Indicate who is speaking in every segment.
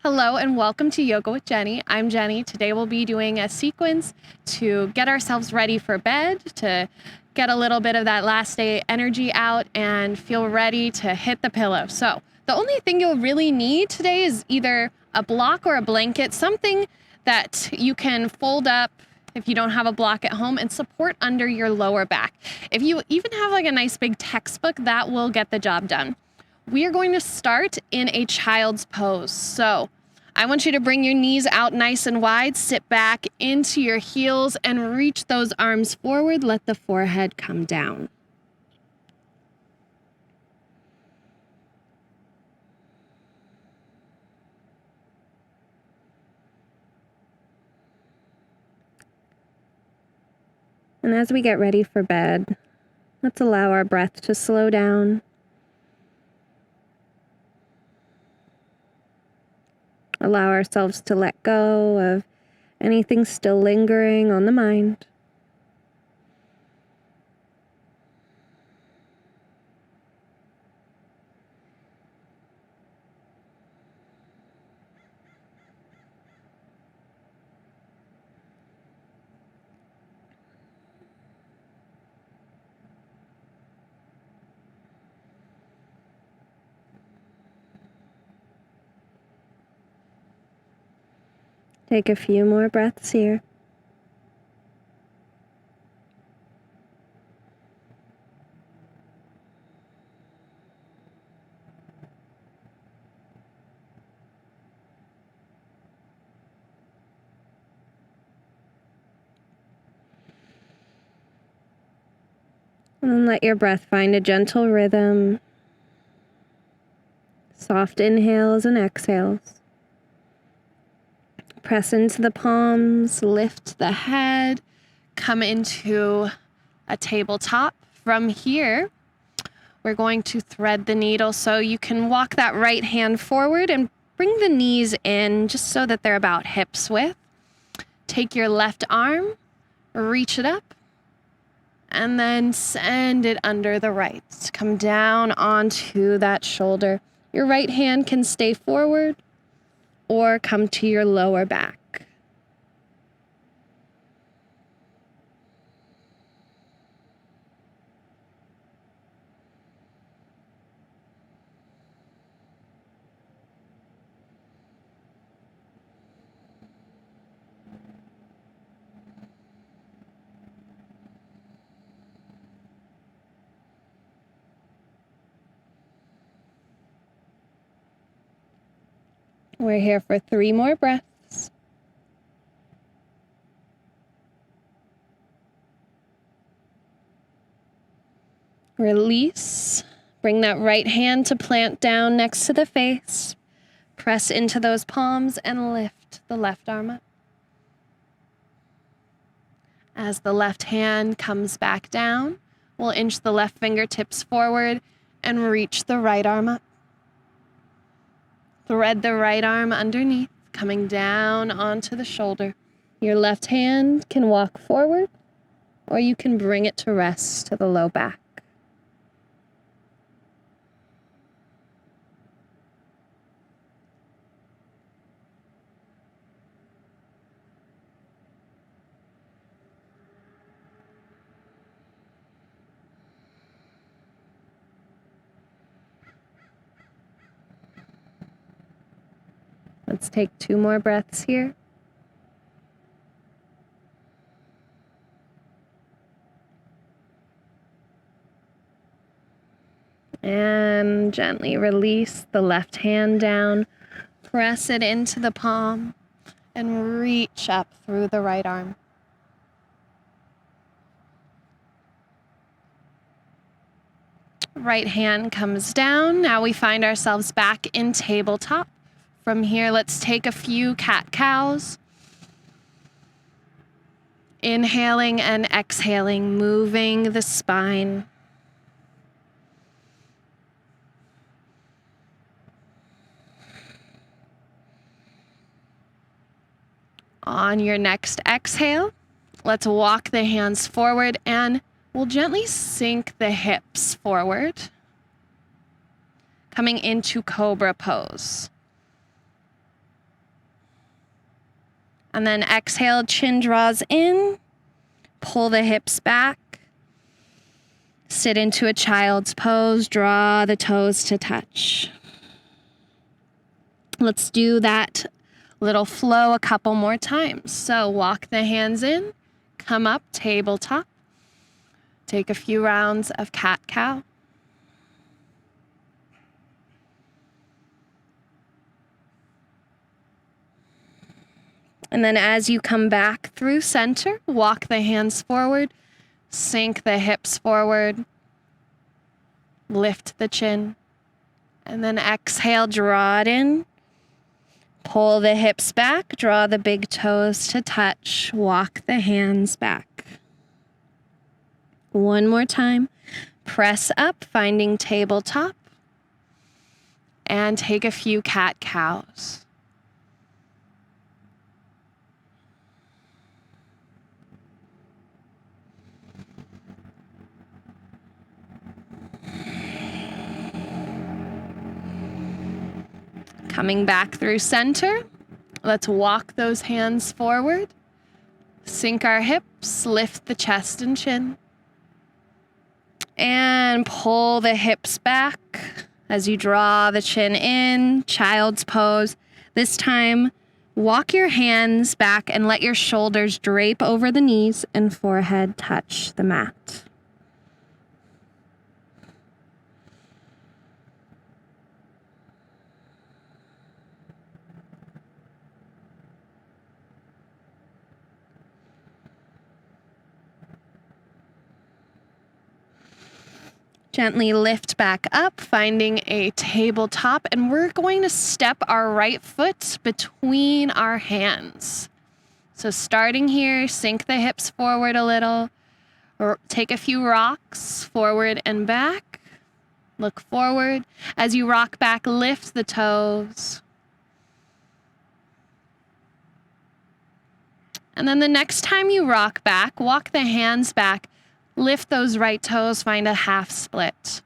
Speaker 1: Hello and welcome to Yoga with Jenny. I'm Jenny. Today we'll be doing a sequence to get ourselves ready for bed, to get a little bit of that last day energy out and feel ready to hit the pillow. So the only thing you'll really need today is either a block or a blanket, something that you can fold up if you don't have a block at home and support under your lower back. If you even have like a nice big textbook, that will get the job done. We are going to start in a child's pose. So I want you to bring your knees out nice and wide, sit back into your heels and reach those arms forward. Let the forehead come down. And as we get ready for bed, let's allow our breath to slow down. Allow ourselves to let go of anything still lingering on the mind. Take a few more breaths here. And then let your breath find a gentle rhythm. Soft inhales and exhales. Press into the palms, lift the head, come into a tabletop. From here, we're going to thread the needle so you can walk that right hand forward and bring the knees in just so that they're about hips width. Take your left arm, reach it up, and then send it under the right. Come down onto that shoulder. Your right hand can stay forward or come to your lower back. We're here for 3 more breaths. Release. Bring that right hand to plant down next to the face. Press into those palms and lift the left arm up. As the left hand comes back down, we'll inch the left fingertips forward and reach the right arm up. Thread the right arm underneath, coming down onto the shoulder. Your left hand can walk forward, or you can bring it to rest to the low back. Let's take 2 more breaths here. And gently release the left hand down. Press it into the palm and reach up through the right arm. Right hand comes down. Now we find ourselves back in tabletop. From here, let's take a few cat-cows. Inhaling and exhaling, moving the spine. On your next exhale, let's walk the hands forward and we'll gently sink the hips forward. coming into cobra pose. And then exhale, chin draws in, pull the hips back. Sit into a child's pose, draw the toes to touch. Let's do that little flow a couple more times. So walk the hands in, come up, tabletop. Take a few rounds of cat-cow. And then as you come back through center, walk the hands forward, sink the hips forward, lift the chin, and then exhale, draw it in, pull the hips back, draw the big toes to touch, walk the hands back. One more time, press up, finding tabletop, and take a few cat-cows. Coming back through center, let's walk those hands forward, sink our hips, lift the chest and chin, and pull the hips back as you draw the chin in, child's pose. This time, walk your hands back and let your shoulders drape over the knees and forehead touch the mat. Gently lift back up, finding a tabletop, and we're going to step our right foot between our hands. So starting here, sink the hips forward a little, or take a few rocks forward and back. Look forward. As you rock back, lift the toes. And then the next time you rock back, walk the hands back. Lift those right toes, find a half split.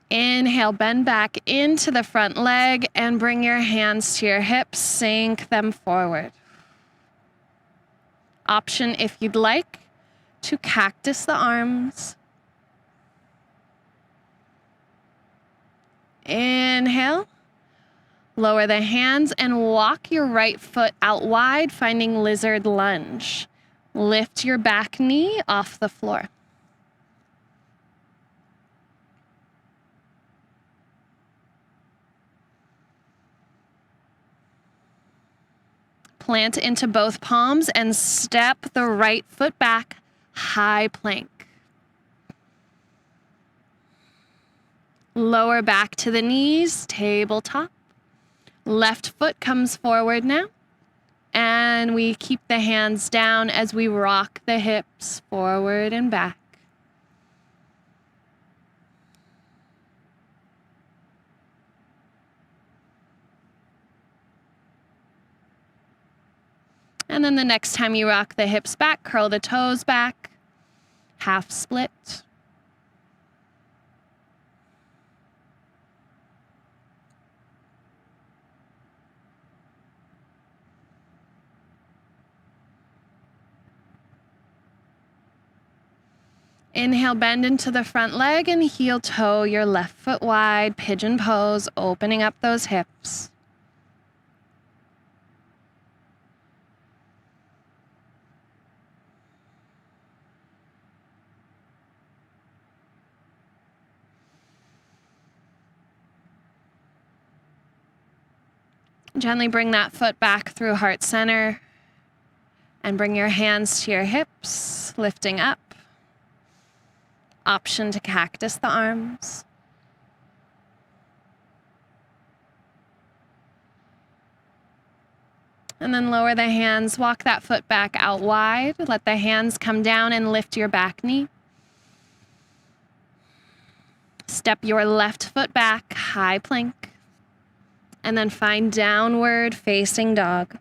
Speaker 1: Inhale, bend back into the front leg and bring your hands to your hips, sink them forward. Option, if you'd like, to cactus the arms. Inhale. Lower the hands and walk your right foot out wide, finding lizard lunge. Lift your back knee off the floor. Plant into both palms and step the right foot back, high plank. Lower back to the knees, tabletop. Left foot comes forward now, and we keep the hands down as we rock the hips forward and back. And then the next time you rock the hips back, curl the toes back, half split. Inhale, bend into the front leg and heel toe your left foot wide, pigeon pose, opening up those hips. Gently bring that foot back through heart center and bring your hands to your hips, lifting up. Option to cactus the arms. And then lower the hands, walk that foot back out wide. Let the hands come down and lift your back knee. Step your left foot back, high plank. And then find downward facing dog.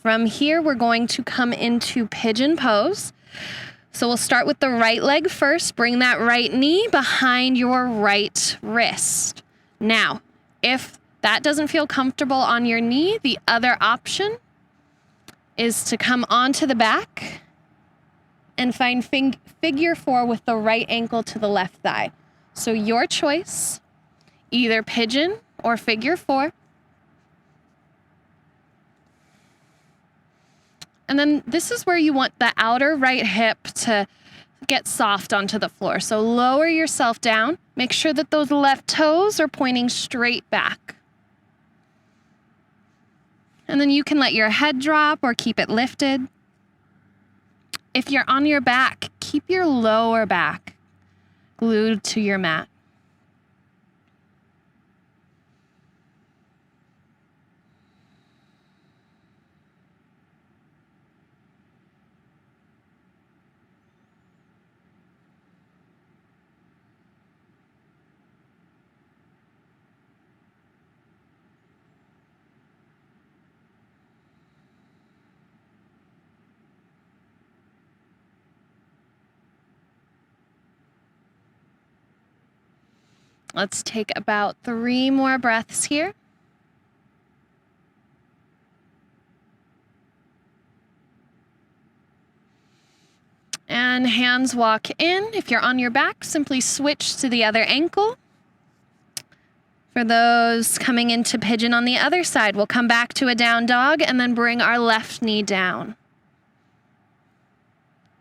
Speaker 1: From here, we're going to come into pigeon pose. So we'll start with the right leg first. Bring that right knee behind your right wrist. Now, if that doesn't feel comfortable on your knee, the other option is to come onto the back and find figure 4 with the right ankle to the left thigh. So your choice, either pigeon or figure 4. And then this is where you want the outer right hip to get soft onto the floor. So lower yourself down. Make sure that those left toes are pointing straight back. And then you can let your head drop or keep it lifted. If you're on your back, keep your lower back glued to your mat. Let's take about 3 more breaths here. And hands walk in. If you're on your back, simply switch to the other ankle. For those coming into pigeon on the other side, we'll come back to a down dog and then bring our left knee down.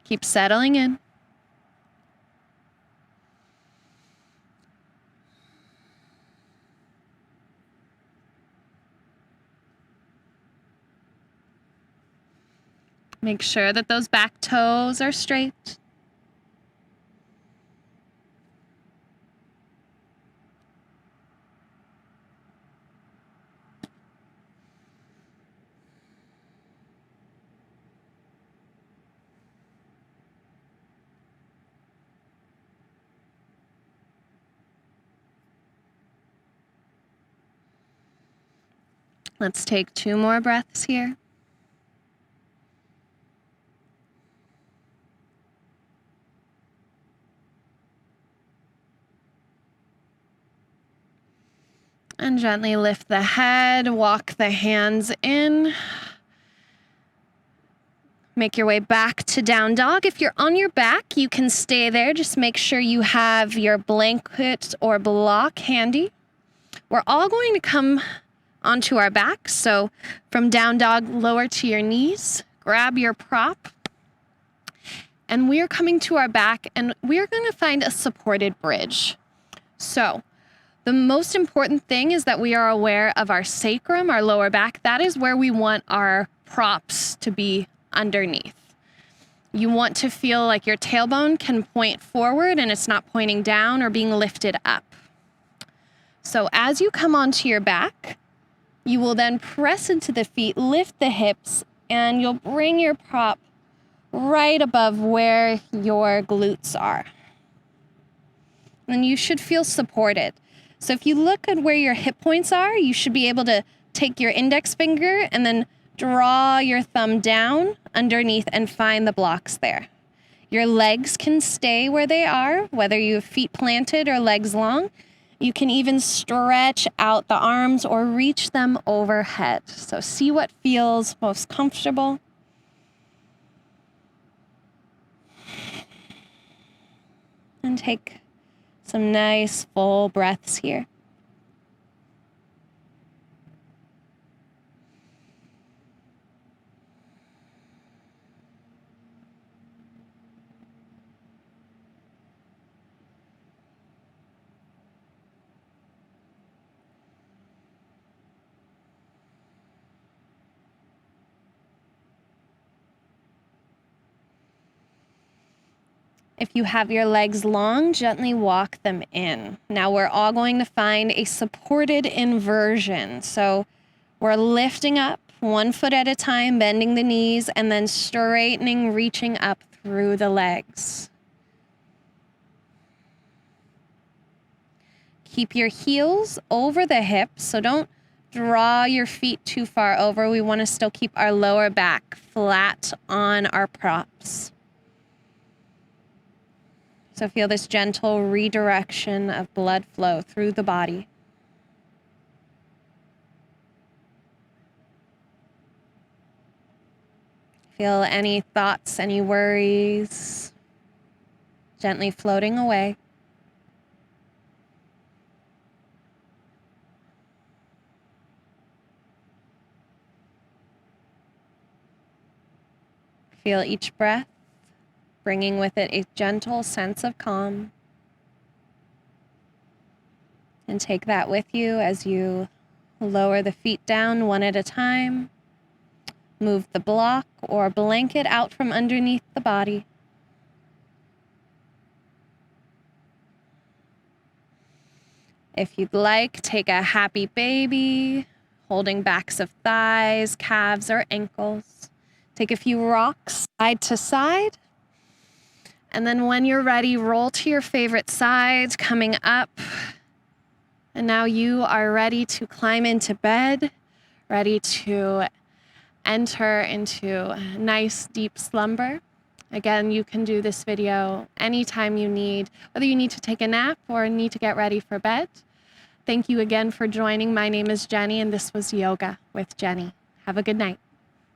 Speaker 1: Keep settling in. Make sure that those back toes are straight. Let's take 2 more breaths here. And gently lift the head, walk the hands in. Make your way back to down dog. If you're on your back, you can stay there. Just make sure you have your blanket or block handy. We're all going to come onto our back. So from down dog, lower to your knees, grab your prop. And we're coming to our back and we're going to find a supported bridge. So the most important thing is that we are aware of our sacrum, our lower back. That is where we want our props to be underneath. You want to feel like your tailbone can point forward and it's not pointing down or being lifted up. So as you come onto your back, you will then press into the feet, lift the hips, and you'll bring your prop right above where your glutes are. And you should feel supported. So if you look at where your hip points are, you should be able to take your index finger and then draw your thumb down underneath and find the blocks there. Your legs can stay where they are, whether you have feet planted or legs long. You can even stretch out the arms or reach them overhead. So see what feels most comfortable. And take some nice full breaths here. If you have your legs long, gently walk them in. Now we're all going to find a supported inversion. So we're lifting up 1 foot at a time, bending the knees, and then straightening, reaching up through the legs. Keep your heels over the hips, so don't draw your feet too far over. We want to still keep our lower back flat on our props. So feel this gentle redirection of blood flow through the body. Feel any thoughts, any worries gently floating away. Feel each breath bringing with it a gentle sense of calm. And take that with you as you lower the feet down one at a time. Move the block or blanket out from underneath the body. If you'd like, take a happy baby, holding backs of thighs, calves, or ankles. Take a few rocks side to side. And then when you're ready, roll to your favorite side, coming up. And now you are ready to climb into bed, ready to enter into nice deep slumber. Again, you can do this video anytime you need, whether you need to take a nap or need to get ready for bed. Thank you again for joining. My name is Jenny, and this was Yoga with Jenny. Have a good night.